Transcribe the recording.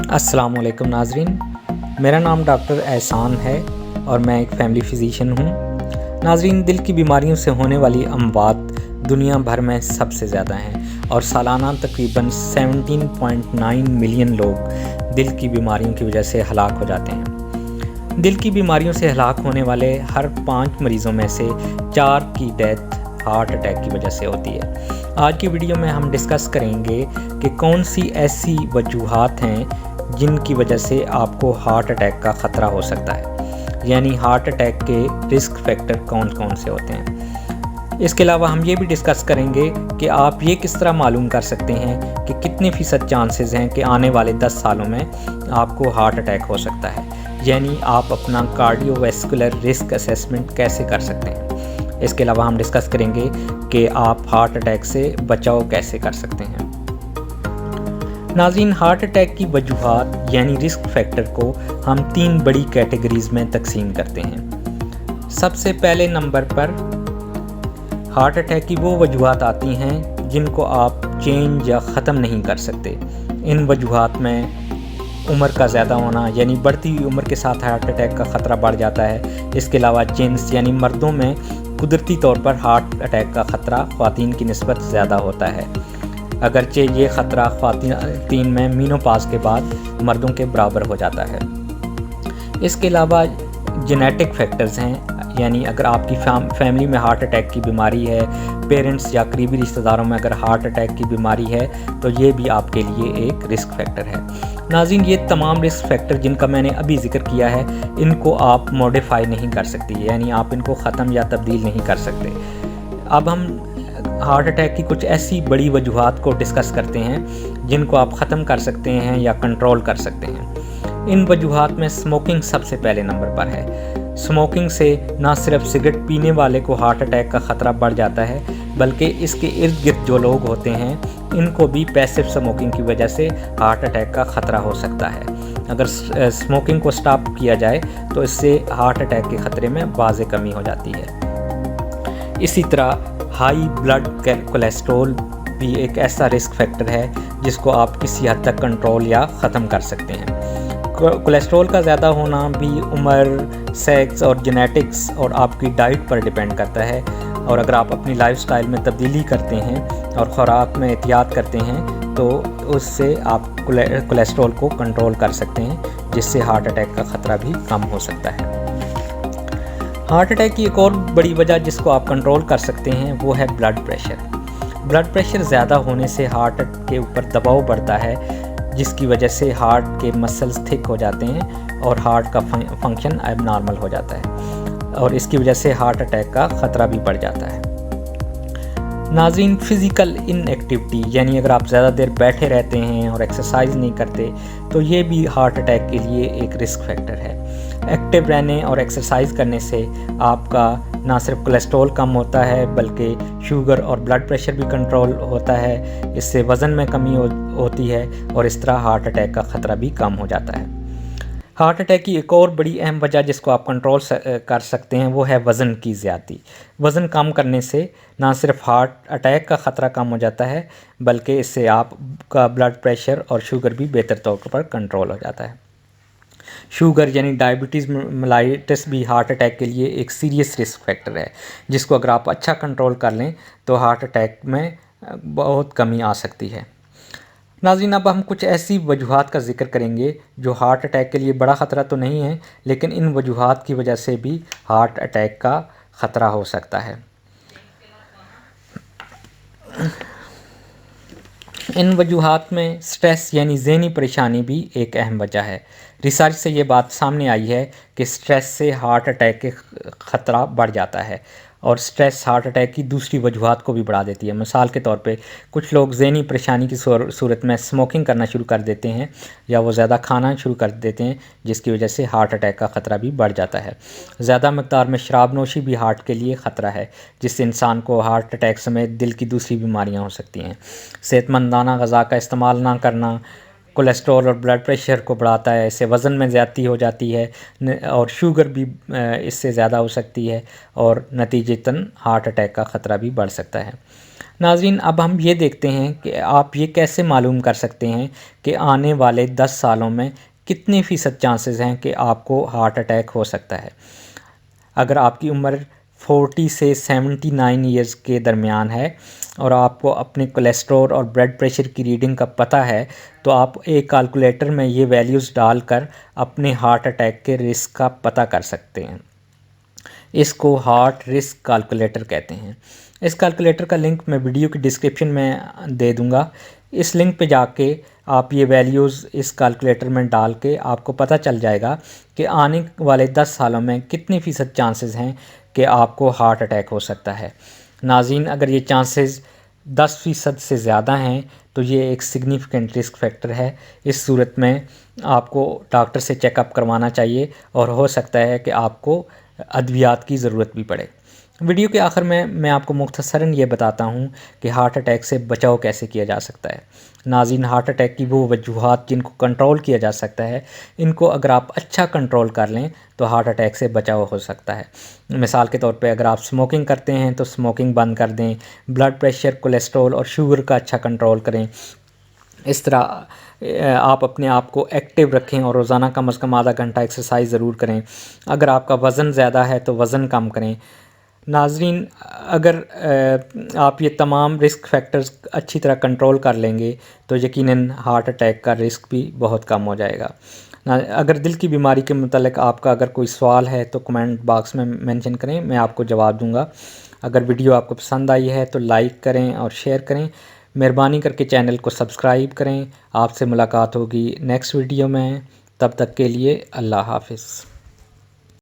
السلام علیکم ناظرین، میرا نام ڈاکٹر احسان ہے اور میں ایک فیملی فزیشین ہوں۔ ناظرین، دل کی بیماریوں سے ہونے والی اموات دنیا بھر میں سب سے زیادہ ہیں اور سالانہ تقریباً 17.9 ملین لوگ دل کی بیماریوں کی وجہ سے ہلاک ہو جاتے ہیں۔ دل کی بیماریوں سے ہلاک ہونے والے ہر 5 مریضوں میں سے 4 کی ڈیتھ ہارٹ اٹیک کی وجہ سے ہوتی ہے۔ آج کی ویڈیو میں ہم ڈسکس کریں گے کہ کون سی ایسی وجوہات ہیں جن کی وجہ سے آپ کو ہارٹ اٹیک کا خطرہ ہو سکتا ہے، یعنی ہارٹ اٹیک کے رسک فیکٹر کون کون سے ہوتے ہیں۔ اس کے علاوہ ہم یہ بھی ڈسکس کریں گے کہ آپ یہ کس طرح معلوم کر سکتے ہیں کہ کتنے فیصد چانسز ہیں کہ آنے والے 10 سالوں میں آپ کو ہارٹ اٹیک ہو سکتا ہے، یعنی آپ اپنا کارڈیو ویسکولر رسک اسیسمنٹ کیسے کر سکتے ہیں۔ اس کے علاوہ ہم ڈسکس کریں گے کہ آپ ہارٹ اٹیک سے بچاؤ کیسے کر سکتے ہیں۔ ناظرین، ہارٹ اٹیک کی وجوہات یعنی رسک فیکٹر کو ہم 3 بڑی کیٹیگریز میں تقسیم کرتے ہیں۔ سب سے پہلے نمبر پر ہارٹ اٹیک کی وہ وجوہات آتی ہیں جن کو آپ چینج یا ختم نہیں کر سکتے۔ ان وجوہات میں عمر کا زیادہ ہونا، یعنی بڑھتی ہوئی عمر کے ساتھ ہارٹ اٹیک کا خطرہ بڑھ جاتا ہے۔ اس کے علاوہ جنس یعنی مردوں میں قدرتی طور پر ہارٹ اٹیک کا خطرہ خواتین کی نسبت زیادہ ہوتا ہے، اگرچہ یہ خطرہ خواتین میں مینوپاز کے بعد مردوں کے برابر ہو جاتا ہے۔ اس کے علاوہ جینیٹک فیکٹرز ہیں، یعنی اگر آپ کی فیملی میں ہارٹ اٹیک کی بیماری ہے، پیرنٹس یا قریبی رشتہ داروں میں اگر ہارٹ اٹیک کی بیماری ہے تو یہ بھی آپ کے لیے ایک رسک فیکٹر ہے۔ ناظرین، یہ تمام رسک فیکٹر جن کا میں نے ابھی ذکر کیا ہے، ان کو آپ موڈیفائی نہیں کر سکتی، یعنی آپ ان کو ختم یا تبدیل نہیں کر سکتے۔ اب ہم ہارٹ اٹیک کی کچھ ایسی بڑی وجوہات کو ڈسکس کرتے ہیں جن کو آپ ختم کر سکتے ہیں یا کنٹرول کر سکتے ہیں۔ ان وجوہات میں اسموکنگ سب سے پہلے نمبر پر ہے۔ اسموکنگ سے نہ صرف سگریٹ پینے والے کو ہارٹ اٹیک کا خطرہ بڑھ جاتا ہے، بلکہ اس کے ارد گرد جو لوگ ہوتے ہیں ان کو بھی پیسو اسموکنگ کی وجہ سے ہارٹ اٹیک کا خطرہ ہو سکتا ہے۔ اگر اسموکنگ کو سٹاپ کیا جائے تو اس سے ہارٹ اٹیک کے خطرے میں واضح کمی ہو جاتی ہے۔ اسی طرح ہائی بلڈ کولیسٹرول بھی ایک ایسا رسک فیکٹر ہے جس کو آپ کسی حد تک کنٹرول یا ختم کر سکتے ہیں۔ کولیسٹرول کا زیادہ ہونا بھی عمر، سیکس اور جینیٹکس اور آپ کی ڈائٹ پر ڈیپینڈ کرتا ہے، اور اگر آپ اپنی لائف سٹائل میں تبدیلی کرتے ہیں اور خوراک میں احتیاط کرتے ہیں تو اس سے آپ کولیسٹرول کو کنٹرول کر سکتے ہیں، جس سے ہارٹ اٹیک کا خطرہ بھی کم ہو سکتا ہے۔ ہارٹ اٹیک کی ایک اور بڑی وجہ جس کو آپ کنٹرول کر سکتے ہیں وہ ہے بلڈ پریشر۔ بلڈ پریشر زیادہ ہونے سے ہارٹ کے اوپر دباؤ بڑھتا ہے، جس کی وجہ سے ہارٹ کے مسلز تھک ہو جاتے ہیں اور ہارٹ کا فنکشن اب نارمل ہو جاتا ہے، اور اس کی وجہ سے ہارٹ اٹیک کا خطرہ بھی بڑھ جاتا ہے۔ ناظرین، فزیکل ان ایکٹیویٹی، یعنی اگر آپ زیادہ دیر بیٹھے رہتے ہیں اور ایکسرسائز نہیں کرتے تو یہ بھی ہارٹ اٹیک کے لیے ایک رسک فیکٹر ہے۔ ایکٹیو رہنے اور ایکسرسائز کرنے سے آپ کا نہ صرف کولیسٹرول کم ہوتا ہے بلکہ شوگر اور بلڈ پریشر بھی کنٹرول ہوتا ہے، اس سے وزن میں کمی ہوتی ہے اور اس طرح ہارٹ اٹیک کا خطرہ بھی کم ہو جاتا ہے۔ ہارٹ اٹیک کی ایک اور بڑی اہم وجہ جس کو آپ کنٹرول کر سکتے ہیں وہ ہے وزن کی زیادتی۔ وزن کم کرنے سے نہ صرف ہارٹ اٹیک کا خطرہ کم ہو جاتا ہے بلکہ اس سے آپ کا بلڈ پریشر اور شوگر بھی بہتر طور پر کنٹرول ہو جاتا ہے۔ شوگر یعنی ڈائبٹیز ملائٹس بھی ہارٹ اٹیک کے لیے ایک سیریس رسک فیکٹر ہے، جس کو اگر آپ اچھا کنٹرول کر لیں تو ہارٹ اٹیک میں بہت کمی آ سکتی ہے۔ ناظرین، اب ہم کچھ ایسی وجوہات کا ذکر کریں گے جو ہارٹ اٹیک کے لیے بڑا خطرہ تو نہیں ہے، لیکن ان وجوہات کی وجہ سے بھی ہارٹ اٹیک کا خطرہ ہو سکتا ہے۔ ان وجوہات میں سٹریس یعنی ذہنی پریشانی بھی ایک اہم وجہ ہے۔ ریسرچ سے یہ بات سامنے آئی ہے کہ سٹریس سے ہارٹ اٹیک کے خطرہ بڑھ جاتا ہے، اور سٹریس ہارٹ اٹیک کی دوسری وجوہات کو بھی بڑھا دیتی ہے۔ مثال کے طور پہ کچھ لوگ ذہنی پریشانی کی صورت میں اسموکنگ کرنا شروع کر دیتے ہیں یا وہ زیادہ کھانا شروع کر دیتے ہیں، جس کی وجہ سے ہارٹ اٹیک کا خطرہ بھی بڑھ جاتا ہے۔ زیادہ مقدار میں شراب نوشی بھی ہارٹ کے لیے خطرہ ہے، جس سے انسان کو ہارٹ اٹیک سمیت دل کی دوسری بیماریاں ہو سکتی ہیں۔ صحت مندانہ غذا کا استعمال نہ کرنا کولیسٹرول اور بلڈ پریشر کو بڑھاتا ہے، اس سے وزن میں زیادتی ہو جاتی ہے اور شوگر بھی اس سے زیادہ ہو سکتی ہے، اور نتیجتاً ہارٹ اٹیک کا خطرہ بھی بڑھ سکتا ہے۔ ناظرین اب ہم یہ دیکھتے ہیں کہ آپ یہ کیسے معلوم کر سکتے ہیں کہ آنے والے 10 سالوں میں کتنے فیصد چانسز ہیں کہ آپ کو ہارٹ اٹیک ہو سکتا ہے۔ اگر آپ کی عمر 40 سے 79 ایئرز کے درمیان ہے اور آپ کو اپنے کولیسٹرول اور بلڈ پریشر کی ریڈنگ کا پتہ ہے تو آپ ایک کیلکولیٹر میں یہ ویلیوز ڈال کر اپنے ہارٹ اٹیک کے رسک کا پتہ کر سکتے ہیں۔ اس کو ہارٹ رسک کیلکولیٹر کہتے ہیں۔ اس کیلکولیٹر کا لنک میں ویڈیو کی ڈسکرپشن میں دے دوں گا۔ اس لنک پہ جا کے آپ یہ ویلیوز اس کیلکولیٹر میں ڈال کے آپ کو پتہ چل جائے گا کہ آنے والے 10 سالوں میں کتنے فیصد چانسز ہیں کہ آپ کو ہارٹ اٹیک ہو سکتا ہے۔ ناظرین اگر یہ چانسز 10% سے زیادہ ہیں تو یہ ایک سگنیفیکنٹ رسک فیکٹر ہے۔ اس صورت میں آپ کو ڈاکٹر سے چیک اپ کروانا چاہیے اور ہو سکتا ہے کہ آپ کو ادویات کی ضرورت بھی پڑے۔ ویڈیو کے آخر میں آپ کو مختصراً یہ بتاتا ہوں کہ ہارٹ اٹیک سے بچاؤ کیسے کیا جا سکتا ہے۔ ناظرین ہارٹ اٹیک کی وہ وجوہات جن کو کنٹرول کیا جا سکتا ہے، ان کو اگر آپ اچھا کنٹرول کر لیں تو ہارٹ اٹیک سے بچاؤ ہو سکتا ہے۔ مثال کے طور پہ اگر آپ سموکنگ کرتے ہیں تو سموکنگ بند کر دیں، بلڈ پریشر، کولیسٹرول اور شوگر کا اچھا کنٹرول کریں۔ اس طرح آپ اپنے آپ کو ایکٹیو رکھیں اور روزانہ کم از کم آدھا گھنٹہ ایکسرسائز ضرور کریں۔ اگر آپ کا وزن زیادہ ہے تو وزن کم کریں۔ ناظرین اگر آپ یہ تمام رسک فیکٹرز اچھی طرح کنٹرول کر لیں گے تو یقیناً ہارٹ اٹیک کا رسک بھی بہت کم ہو جائے گا۔ اگر دل کی بیماری کے متعلق آپ کا اگر کوئی سوال ہے تو کمنٹ باکس میں مینشن کریں، میں آپ کو جواب دوں گا۔ اگر ویڈیو آپ کو پسند آئی ہے تو لائک کریں اور شیئر کریں۔ مہربانی کر کے چینل کو سبسکرائب کریں۔ آپ سے ملاقات ہوگی نیکسٹ ویڈیو میں، تب تک کے لیے اللہ حافظ۔